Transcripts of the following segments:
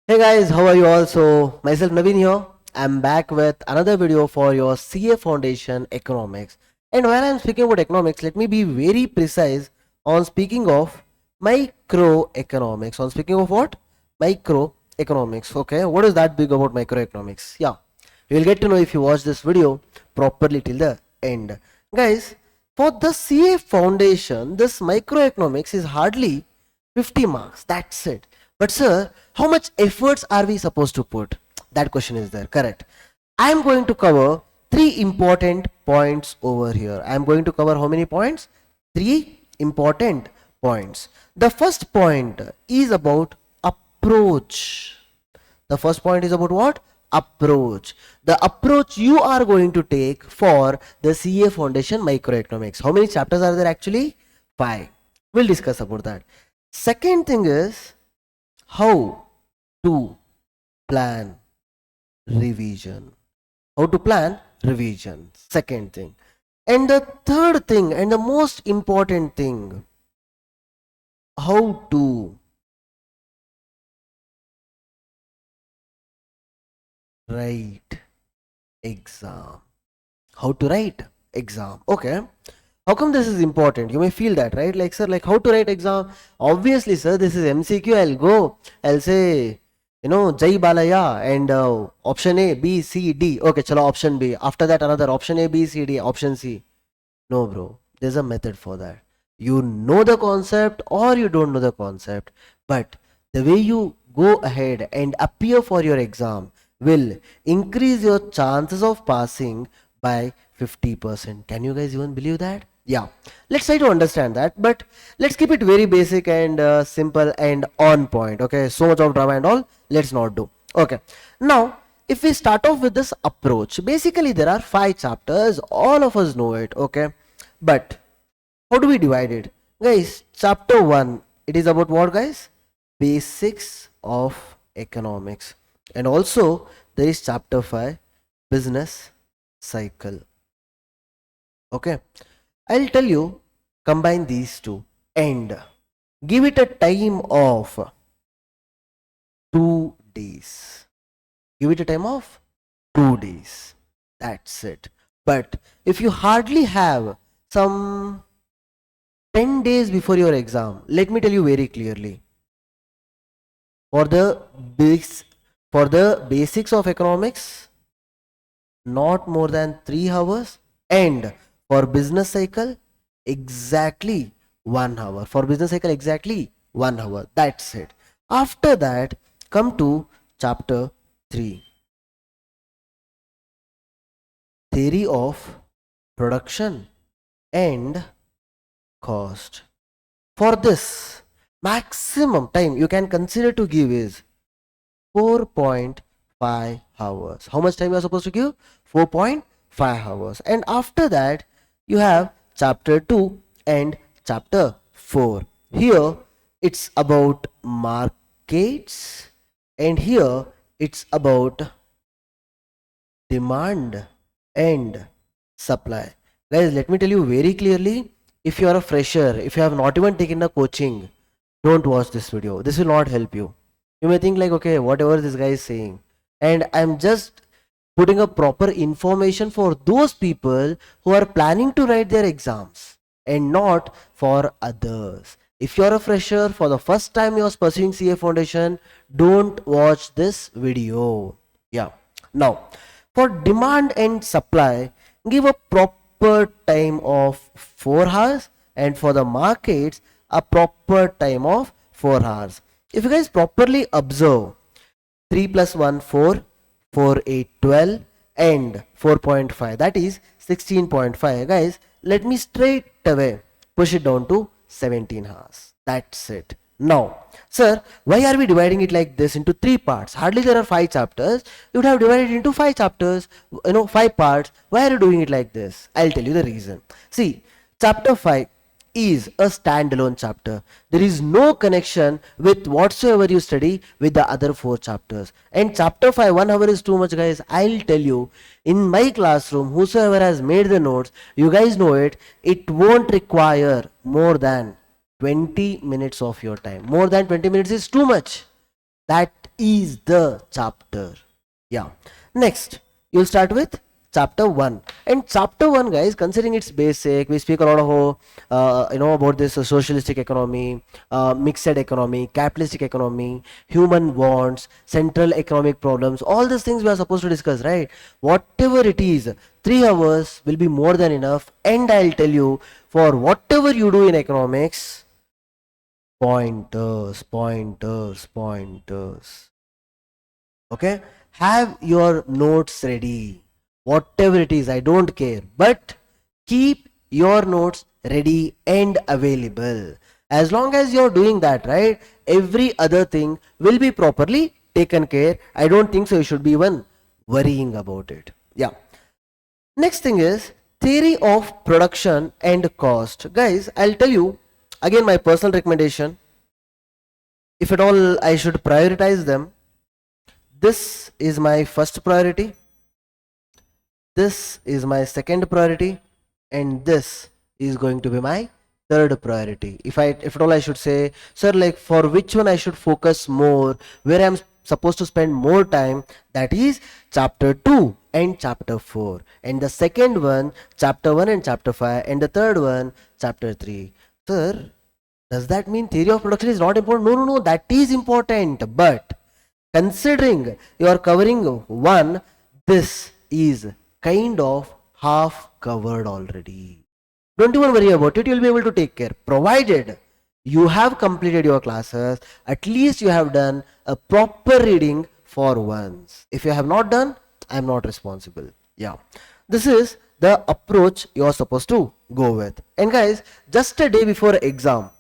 Hey guys, how are you all? So, myself Naveen here. I'm back with another video for your CA Foundation Economics. And while I'm speaking about economics, let me be very precise on speaking of microeconomics. On speaking of what? Microeconomics. Okay, what is that big about microeconomics? Yeah, you will get to know if you watch this video properly till the end. Guys, for the CA Foundation, this microeconomics is hardly 50 marks. That's it. But sir, how much efforts are we supposed to put? That question is there. Correct. I am going to cover three important points over here. I am going to cover how many points? Three important points. The first point is about approach. The first point is about what? Approach. The approach you are going to take for the CA Foundation Microeconomics. How many chapters are there actually? 5. We'll discuss about that. Second thing is how to plan revision. How to plan revision. Second thing. And the third thing and the most important thing, how to write exam. How to write exam. Okay. How come this is important? You may feel that, right? Like, sir, like how to write exam? Obviously, sir, this is MCQ. I'll say, Jai Balaya and option A, B, C, D. Okay, chalo, option B. After that, another option A, B, C, D, option C. No, bro. There's a method for that. You know the concept or you don't know the concept. But the way you go ahead and appear for your exam will increase your chances of passing by 50%. Can you guys even believe that? Yeah, let's try to understand that, but let's keep it very basic and simple and on point. Okay, so much of drama and all, let's not do. Okay, now if we start off with this approach, basically there are 5 chapters, all of us know it. Okay, but how do we divide it, guys? Chapter 1, it is about what, guys? Basics of economics. And also there is chapter 5, business cycle. Okay, I'll tell you, combine these two and give it a time of 2 days. Give it a time of 2 days. That's it. But if you hardly have some 10 days before your exam, let me tell you very clearly. For the basics of economics, not more than 3 hours, and for business cycle, exactly 1 hour. For business cycle, exactly 1 hour. That's it. After that, come to chapter 3. Theory of production and cost. For this, maximum time you can consider to give is 4.5 hours. How much time you are supposed to give? 4.5 hours. And after that, you have chapter 2 and chapter 4. Here it's about markets, and here it's about demand and supply. Guys, let me tell you very clearly, if you are a fresher, if you have not even taken a coaching, don't watch this video. This will not help you. You may think like, okay, whatever this guy is saying, and I'm just putting a proper information for those people who are planning to write their exams and not for others. If you're a fresher, for the first time you're pursuing CA Foundation, don't watch this video. Yeah. Now, for demand and supply, give a proper time of 4 hours, and for the markets, a proper time of 4 hours. If you guys properly observe, 3 plus 1, 4, 4, 8, 12, and 4.5, that is 16.5. Guys, let me straight away push it down to 17 hours. That's it. Now, sir, why are we dividing it like this into 3 parts? Hardly there are 5 chapters. You would have divided it into 5 chapters, 5 parts. Why are you doing it like this? I'll tell you the reason. See, chapter 5 is a standalone chapter. There is no connection with whatsoever you study with the other 4 chapters. And chapter 5, 1 hour is too much, guys. I'll tell you, in my classroom, whosoever has made the notes, you guys know it, it won't require more than 20 minutes of your time. More than 20 minutes is too much. That is the chapter. Yeah. Next, you'll start with chapter 1. And chapter 1, guys, considering it's basic, we speak a lot of about this socialistic economy, mixed economy, capitalistic economy, human wants, central economic problems, all these things we are supposed to discuss, right? Whatever it is, 3 hours will be more than enough. And I'll tell you, for whatever you do in economics, pointers, pointers, pointers. Okay, have your notes ready, whatever it is, I don't care, but keep your notes ready and available. As long as you're doing that, right, every other thing will be properly taken care. I don't think so you should be even worrying about it. Yeah. Next thing is theory of production and cost. Guys, I'll tell you again my personal recommendation. If at all I should prioritize them, this is my first priority, this is my second priority, and this is going to be my third priority. If at all I should say, sir, like for which one I should focus more, where I'm supposed to spend more time, that is chapter 2 and chapter 4, and the second one chapter 1 and chapter 5, and the third one chapter 3. Sir, does that mean theory of production is not important? No, no, no, that is important, but considering you are covering one, this is kind of half covered already. Don't even worry about it, you'll be able to take care, provided you have completed your classes, at least you have done a proper reading for once. If you have not done, I'm not responsible. Yeah, this is the approach you are supposed to go with. And guys, just a day before exam,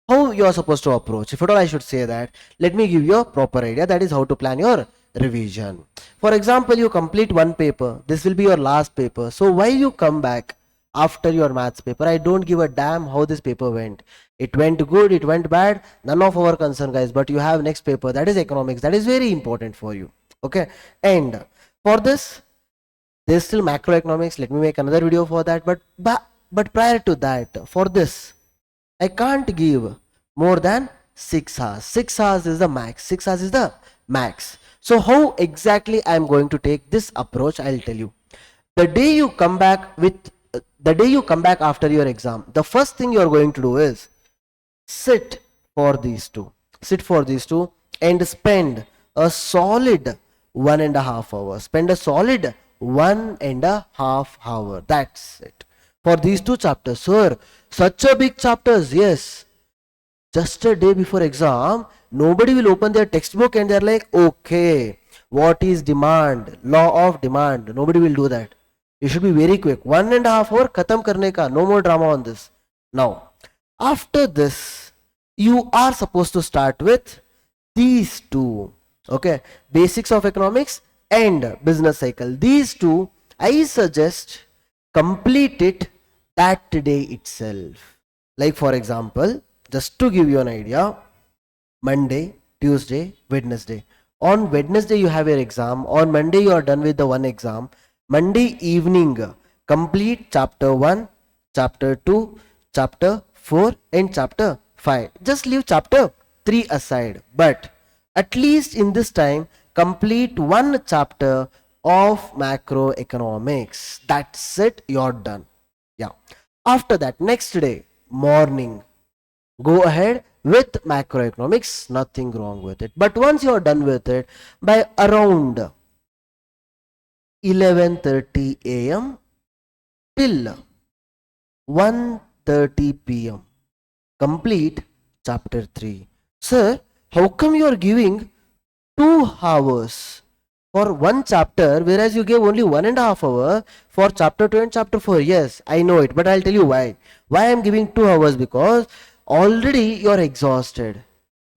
how you are supposed to approach, if at all I should say that, let me give you a proper idea, that is how to plan your revision. For example, you complete one paper, this will be your last paper, so while you come back after your maths paper, I don't give a damn how this paper went. It went good, it went bad, none of our concern, guys, but you have next paper, that is economics, that is very important for you. Okay, and for this there's still macroeconomics, let me make another video for that, but prior to that, for this I can't give more than 6 hours. 6 hours is the max. 6 hours is the max. So how exactly I am going to take this approach, I'll tell you. The day you come back after your exam, the first thing you are going to do is sit for these two. Sit for these two and spend a solid 1.5 hours. Spend a solid 1.5 hours. That's it. For these two chapters, sir, such a big chapters, yes. Just a day before exam, nobody will open their textbook and they're like, okay, what is demand? Law of demand. Nobody will do that. You should be very quick. 1.5 hour, khatam karne ka. No more drama on this. Now, after this, you are supposed to start with these two. Okay, basics of economics and business cycle. These two, I suggest complete it that day itself. Like for example, just to give you an idea, Monday, Tuesday, Wednesday. On Wednesday you have your exam. On Monday you are done with the one exam. Monday evening, complete chapter 1, chapter 2, chapter 4 and chapter 5. Just leave chapter 3 aside. But at least in this time, complete one chapter of macroeconomics. That's it, you're done. Yeah. After that, next day, morning, go ahead with macroeconomics, nothing wrong with it. But once you're done with it, by around 11:30 a.m. till 1:30 p.m. complete chapter 3. Sir, how come you are giving 2 hours for one chapter, whereas you gave only 1.5 hour for chapter 2 and chapter 4? Yes, I know it, but I'll tell you why. Why I'm giving 2 hours? Because already you're exhausted.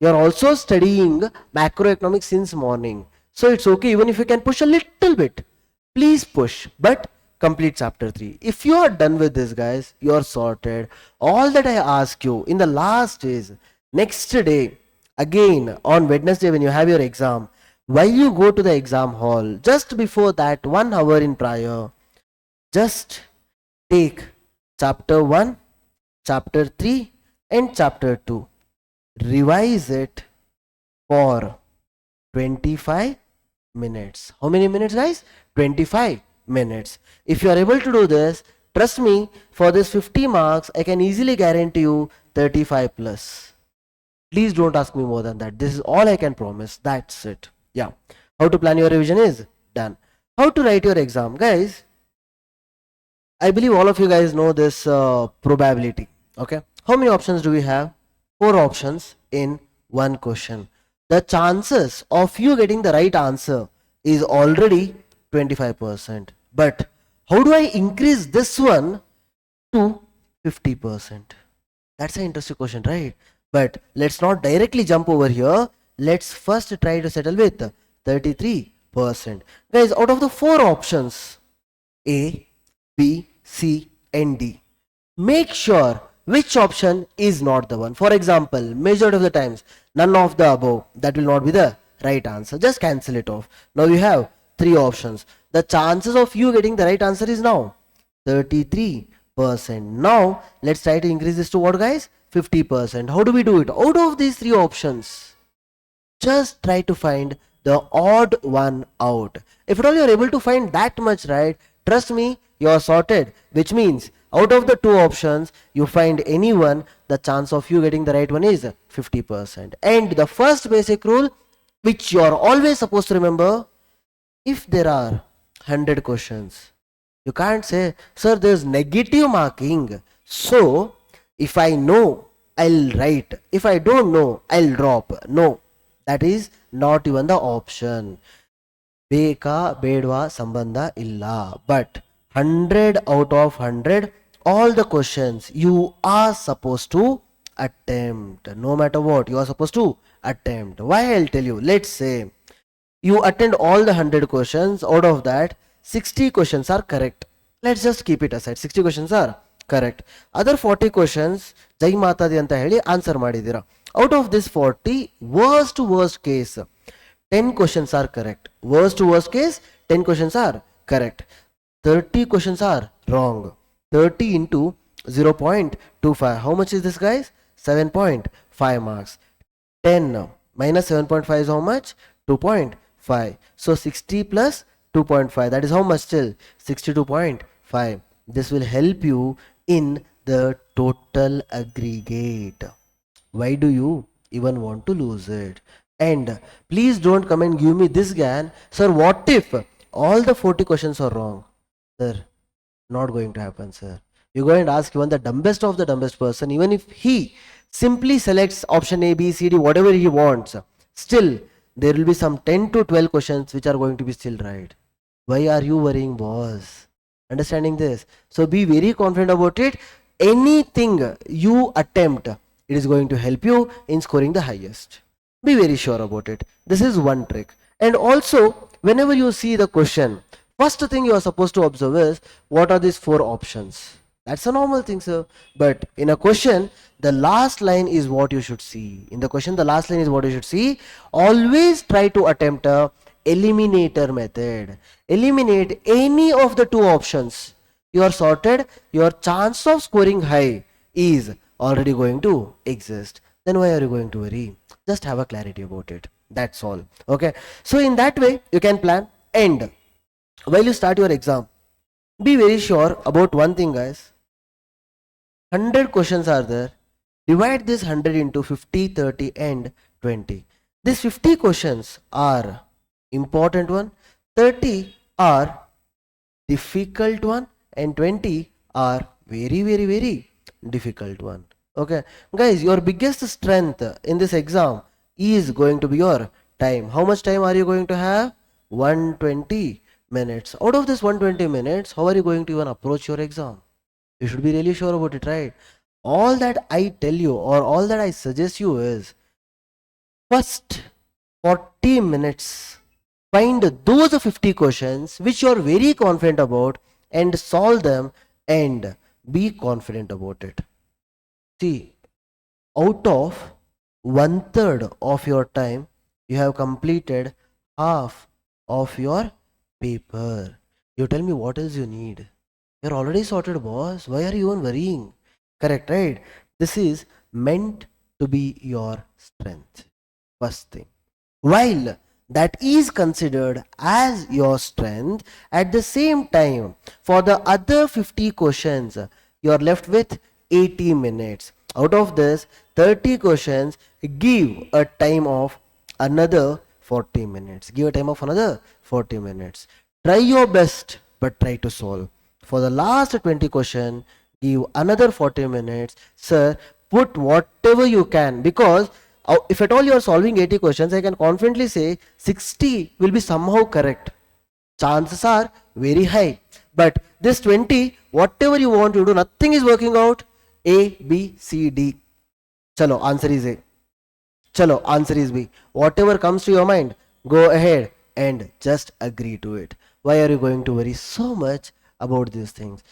You're also studying macroeconomics since morning. So it's okay, even if you can push a little bit, please push, but complete chapter 3. If you are done with this, guys, you're sorted. All that I ask you in the last is, next day, again on Wednesday when you have your exam, while you go to the exam hall, just before that 1 hour in prior, just take chapter 1, chapter 3 and chapter 2. Revise it for 25 minutes. How many minutes, guys? 25 minutes. If you are able to do this, trust me, for this 50 marks, I can easily guarantee you 35 plus. Please don't ask me more than that. This is all I can promise. That's it. Yeah. How to plan your revision is done. How to write your exam, guys? I believe all of you guys know this probability. Okay. How many options do we have? 4 options in one question. The chances of you getting the right answer is already 25%. But how do I increase this one to 50%? That's an interesting question, right? But let's not directly jump over here. Let's first try to settle with 33%. Guys, out of the 4 options, A, B, C, and D, make sure which option is not the one. For example, majority of the times, none of the above, that will not be the right answer. Just cancel it off. Now you have 3 options. The chances of you getting the right answer is now 33%. Now let's try to increase this to what, guys? 50%. How do we do it? Out of these 3 options, just try to find the odd one out. If at all you are able to find that much right, trust me, you are sorted. Which means out of the 2 options, you find any one, the chance of you getting the right one is 50%. And the first basic rule, which you are always supposed to remember, if there are 100 questions, you can't say, sir, there's negative marking. So if I know, I'll write. If I don't know, I'll drop. No, that is not even the option. Beka, bedwa, sambandha illa. But 100 out of 100, all the questions you are supposed to attempt. No matter what, you are supposed to attempt. Why? I'll tell you. Let's say you attend all the 100 questions. Out of that, 60 questions are correct. Let's just keep it aside. 60 questions are correct. Other 40 questions, Jai Matadi anta heli answer madidira. Out of this 40, worst to worst case, 10 questions are correct. Worst to worst case, 10 questions are correct. 30 questions are wrong. 30 into 0.25. How much is this, guys? 7.5 marks. 10 minus 7.5 is how much? 2.5. So 60 plus 2.5. That is how much still? 62.5. This will help you in the total aggregate. Why do you even want to lose it? And please don't come and give me this gan. Sir, what if all the 40 questions are wrong? Sir, not going to happen, sir. You go and ask even the dumbest of the dumbest person, even if he simply selects option A, B, C, D, whatever he wants, still there will be some 10 to 12 questions which are going to be still right. Why are you worrying, boss? Understanding this? So be very confident about it. Anything you attempt, it is going to help you in scoring the highest. Be very sure about it. This is one trick. And also, whenever you see the question, first thing you are supposed to observe is what are these 4 options. That's a normal thing, sir. But in a question, the last line is what you should see. In the question, the last line is what you should see. Always try to attempt a eliminator method. Eliminate any of the 2 options. You are sorted. Your chance of scoring high is already going to exist. Then why are you going to worry? Just have a clarity about it. That's all. Okay. So in that way, you can plan. And while you start your exam, be very sure about one thing, guys. 100 questions are there. Divide this 100 into 50, 30 and 20. These 50 questions are important one, 30 are difficult one, and 20 are very difficult one. Okay, guys, your biggest strength in this exam is going to be your time. How much time are you going to have? 120 minutes. Out of this 120 minutes, how are you going to even approach your exam? You should be really sure about it, right? All that I tell you or all that I suggest you is first 40 minutes, find those 50 questions which you are very confident about and solve them and be confident about it. See, out of 1/3 of your time, you have completed half of your paper. You tell me what else you need. You're already sorted, boss. Why are you even worrying? Correct, right? This is meant to be your strength. First thing. While that is considered as your strength. At the same time, for the other 50 questions, you are left with 80 minutes. Out of this, 30 questions give a time of another 40 minutes. Give a time of another 40 minutes. Try your best, but try to solve. For the last 20 question, give another 40 minutes. Sir, put whatever you can, because if at all you are solving 80 questions, I can confidently say 60 will be somehow correct. Chances are very high. But this 20, whatever you want to do, nothing is working out. A, B, C, D. Chalo, answer is A. Chalo, answer is B. Whatever comes to your mind, go ahead and just agree to it. Why are you going to worry so much about these things?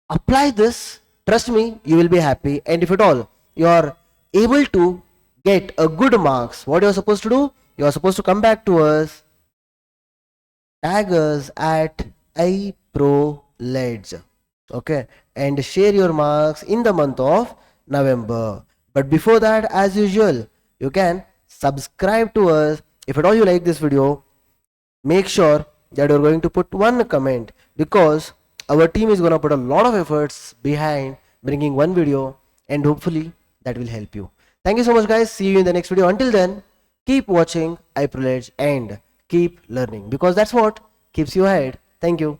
Apply this, trust me, you will be happy. And if at all you are able to get a good marks, what you are supposed to do? You are supposed to come back to us, tag us at iProledge, okay, and share your marks in the month of November. But before that, as usual, you can subscribe to us. If at all you like this video, make sure that you're going to put one comment, because our team is going to put a lot of efforts behind bringing one video, and hopefully that will help you. Thank you so much, guys. See you in the next video. Until then, keep watching iProledge and keep learning, because that's what keeps you ahead. Thank you.